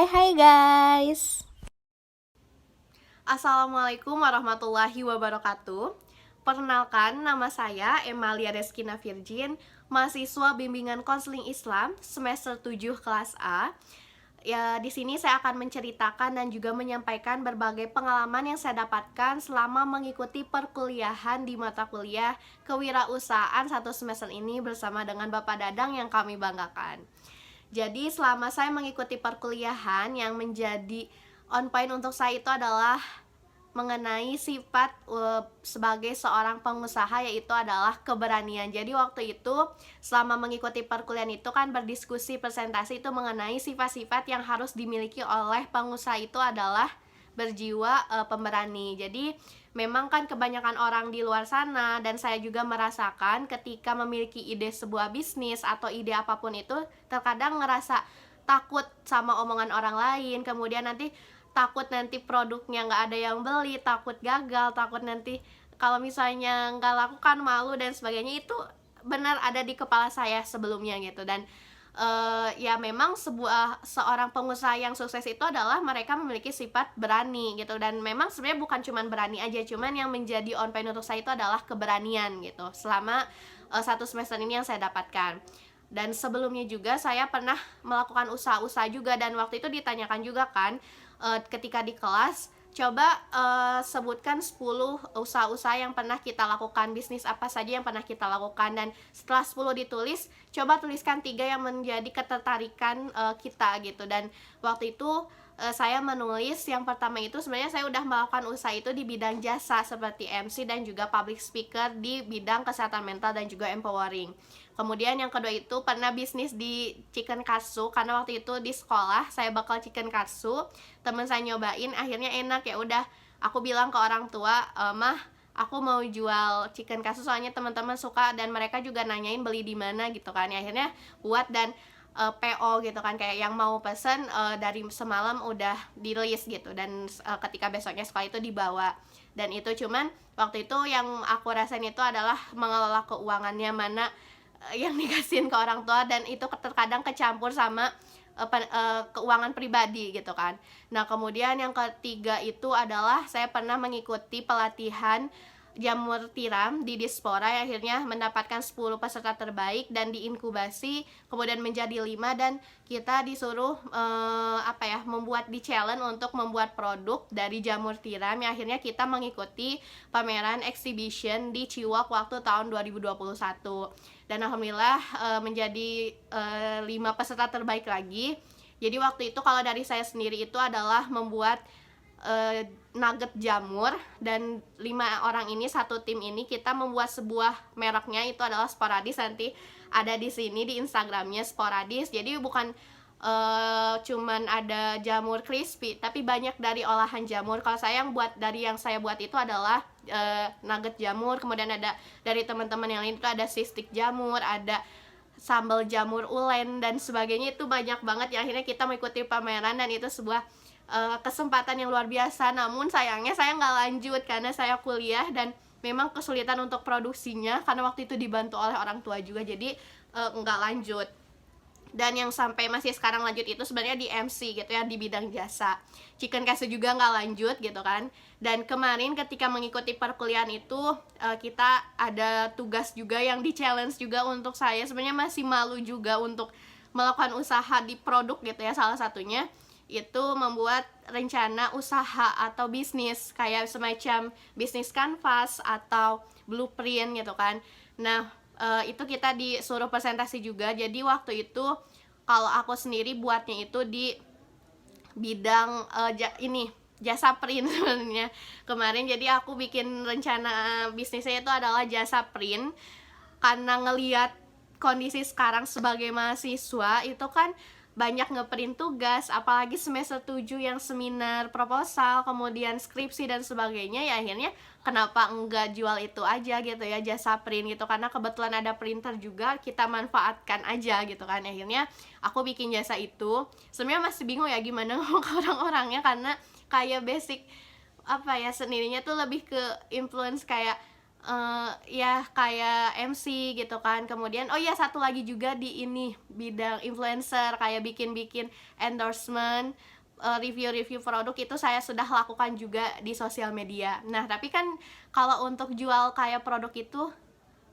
Hai guys. Assalamualaikum warahmatullahi wabarakatuh. Perkenalkan, nama saya Emalia Reskina Virgin, mahasiswa bimbingan konseling Islam semester 7 kelas A. Ya, di sini saya akan menceritakan dan juga menyampaikan berbagai pengalaman yang saya dapatkan selama mengikuti perkuliahan di mata kuliah kewirausahaan satu semester ini bersama dengan Bapak Dadang yang kami banggakan. Jadi selama saya mengikuti perkuliahan, yang menjadi on point untuk saya itu adalah mengenai sifat sebagai seorang pengusaha, yaitu adalah keberanian. Jadi waktu itu selama mengikuti perkuliahan itu kan berdiskusi presentasi itu mengenai sifat-sifat yang harus dimiliki oleh pengusaha itu adalah berjiwa pemberani. Jadi memang kan kebanyakan orang di luar sana, dan saya juga merasakan ketika memiliki ide sebuah bisnis atau ide apapun itu, terkadang ngerasa takut sama omongan orang lain, kemudian takut nanti produknya nggak ada yang beli, takut gagal, takut nanti kalau misalnya nggak lakukan malu dan sebagainya. Itu benar ada di kepala saya sebelumnya gitu. Dan ya memang seorang pengusaha yang sukses itu adalah mereka memiliki sifat berani gitu. Dan memang sebenarnya bukan cuman berani aja, cuman yang menjadi on point untuk saya itu adalah keberanian gitu selama satu semester ini yang saya dapatkan. Dan sebelumnya juga saya pernah melakukan usaha-usaha juga, dan waktu itu ditanyakan juga kan ketika di kelas, coba sebutkan 10 usaha-usaha yang pernah kita lakukan, bisnis apa saja yang pernah kita lakukan. Dan setelah 10 ditulis, coba tuliskan 3 yang menjadi ketertarikan kita gitu. Dan waktu itu saya menulis yang pertama itu sebenarnya saya udah melakukan usaha itu di bidang jasa seperti MC dan juga public speaker di bidang kesehatan mental dan juga empowering. Kemudian yang kedua itu pernah bisnis di chicken katsu, karena waktu itu di sekolah saya bakal chicken katsu, temen saya nyobain, akhirnya enak. Ya udah, aku bilang ke orang tua, mah aku mau jual chicken katsu soalnya teman-teman suka dan mereka juga nanyain beli di mana gitu kan. Ya, akhirnya buat dan PO gitu kan, kayak yang mau pesen dari semalam udah di list gitu, dan ketika besoknya sekolah itu dibawa. Dan itu cuman waktu itu yang aku rasain itu adalah mengelola keuangannya, mana yang dikasihin ke orang tua, dan itu terkadang kecampur sama keuangan pribadi gitu kan. Nah, kemudian yang ketiga itu adalah saya pernah mengikuti pelatihan jamur tiram di Dispora, yang akhirnya mendapatkan 10 peserta terbaik dan diinkubasi kemudian menjadi 5, dan kita disuruh membuat di challenge untuk membuat produk dari jamur tiram, yang akhirnya kita mengikuti pameran exhibition di Ciwok waktu tahun 2021. Dan alhamdulillah menjadi 5 peserta terbaik lagi. Jadi waktu itu kalau dari saya sendiri itu adalah membuat nugget jamur, dan 5 orang ini, satu tim ini, kita membuat sebuah mereknya itu adalah Sporadis. Nanti ada di sini di Instagramnya Sporadis. Jadi bukan cuman ada jamur crispy, tapi banyak dari olahan jamur. Kalau saya yang saya buat itu adalah nugget jamur, kemudian ada dari teman-teman yang lain itu ada sistik jamur, ada sambal jamur ulen dan sebagainya. Itu banyak banget ya, akhirnya kita mengikuti pameran, dan itu sebuah kesempatan yang luar biasa. Namun sayangnya saya nggak lanjut karena saya kuliah, dan memang kesulitan untuk produksinya karena waktu itu dibantu oleh orang tua juga, jadi nggak lanjut. Dan yang sampai masih sekarang lanjut itu sebenarnya di MC gitu ya, di bidang jasa. Chicken katsu juga nggak lanjut gitu kan. Dan kemarin ketika mengikuti perkuliahan itu kita ada tugas juga yang di challenge juga untuk saya. Sebenarnya masih malu juga untuk melakukan usaha di produk gitu ya. Salah satunya itu membuat rencana usaha atau bisnis, kayak semacam bisnis canvas atau blueprint gitu kan. Nah, itu kita disuruh presentasi juga. Jadi waktu itu kalau aku sendiri buatnya itu di bidang jasa print sebenarnya kemarin. Jadi aku bikin rencana bisnisnya itu adalah jasa print, karena ngelihat kondisi sekarang sebagai mahasiswa itu kan banyak ngeprint tugas, apalagi semester 7 yang seminar proposal, kemudian skripsi dan sebagainya. Ya akhirnya kenapa enggak jual itu aja gitu ya, jasa print gitu, karena kebetulan ada printer juga, kita manfaatkan aja gitu kan. Akhirnya aku bikin jasa itu. Sebenarnya masih bingung ya gimana ngomong ke orang-orangnya, karena kayak basic sendirinya tuh lebih ke influence kayak ya kayak MC gitu kan. Kemudian satu lagi juga di ini bidang influencer, kayak bikin endorsement review-review produk itu saya sudah lakukan juga di sosial media. Nah, tapi kan kalau untuk jual kayak produk itu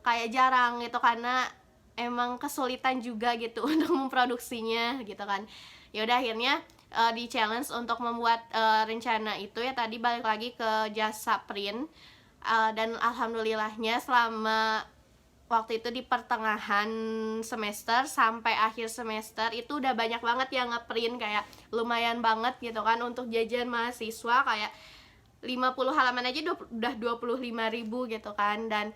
kayak jarang gitu, karena emang kesulitan juga gitu untuk memproduksinya gitu kan. Ya udah akhirnya di challenge untuk membuat rencana itu ya tadi balik lagi ke jasa print. Dan alhamdulillahnya selama waktu itu di pertengahan semester sampai akhir semester itu udah banyak banget yang ngeprint, kayak lumayan banget gitu kan untuk jajan mahasiswa, kayak 50 halaman aja udah 25.000 gitu kan. Dan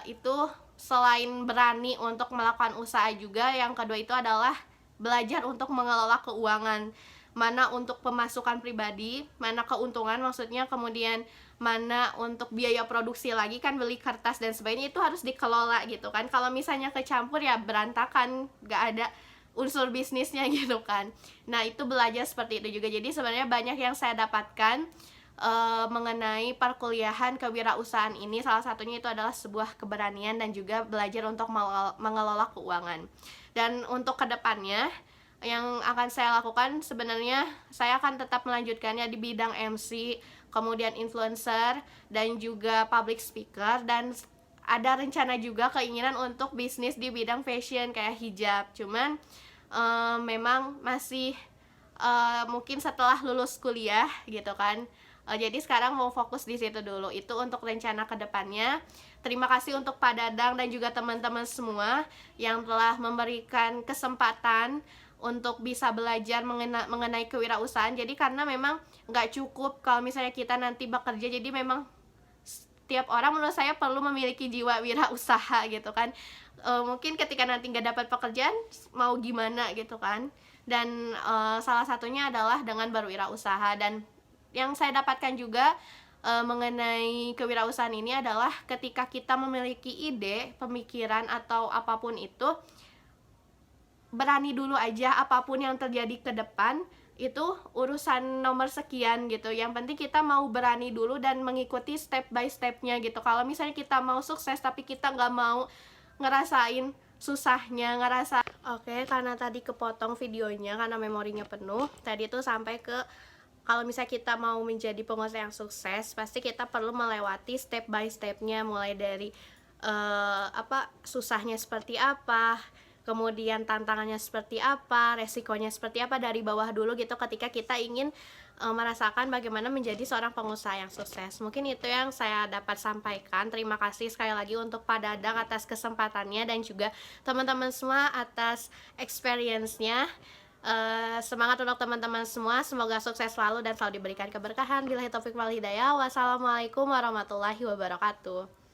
itu selain berani untuk melakukan usaha juga, yang kedua itu adalah belajar untuk mengelola keuangan, mana untuk pemasukan pribadi, mana keuntungan maksudnya, kemudian mana untuk biaya produksi lagi kan, beli kertas dan sebagainya, itu harus dikelola gitu kan. Kalau misalnya kecampur ya berantakan, gak ada unsur bisnisnya gitu kan. Nah itu belajar seperti itu juga. Jadi sebenarnya banyak yang saya dapatkan mengenai perkuliahan kewirausahaan ini. Salah satunya itu adalah sebuah keberanian dan juga belajar untuk mengelola keuangan. Dan untuk kedepannya yang akan saya lakukan, sebenarnya saya akan tetap melanjutkannya di bidang MC, kemudian influencer, dan juga public speaker. Dan ada rencana juga keinginan untuk bisnis di bidang fashion kayak hijab. Cuman memang masih mungkin setelah lulus kuliah gitu kan. Jadi sekarang mau fokus di situ dulu. Itu untuk rencana kedepannya. Terima kasih untuk Pak Dadang dan juga teman-teman semua yang telah memberikan kesempatan untuk bisa belajar mengenai kewirausahaan. Jadi karena memang nggak cukup kalau misalnya kita nanti bekerja. Jadi memang setiap orang menurut saya perlu memiliki jiwa wirausaha gitu kan. Mungkin ketika nanti nggak dapat pekerjaan mau gimana gitu kan. Dan salah satunya adalah dengan berwirausaha. Dan yang saya dapatkan juga mengenai kewirausahaan ini adalah ketika kita memiliki ide, pemikiran atau apapun itu, berani dulu aja. Apapun yang terjadi ke depan itu urusan nomor sekian gitu. Yang penting kita mau berani dulu dan mengikuti step by stepnya gitu. Kalau misalnya kita mau sukses tapi kita nggak mau ngerasain susahnya, Oke, karena tadi kepotong videonya karena memorinya penuh. Tadi tuh sampai ke kalau misalnya kita mau menjadi pengusaha yang sukses, pasti kita perlu melewati step by stepnya, mulai dari susahnya seperti apa, kemudian tantangannya seperti apa, resikonya seperti apa, dari bawah dulu gitu ketika kita ingin merasakan bagaimana menjadi seorang pengusaha yang sukses. Mungkin itu yang saya dapat sampaikan. Terima kasih sekali lagi untuk Pak Dadang atas kesempatannya dan juga teman-teman semua atas experience-nya. Semangat untuk teman-teman semua, semoga sukses selalu dan selalu diberikan keberkahan. Billahi taufik wal hidayah. Wassalamualaikum warahmatullahi wabarakatuh.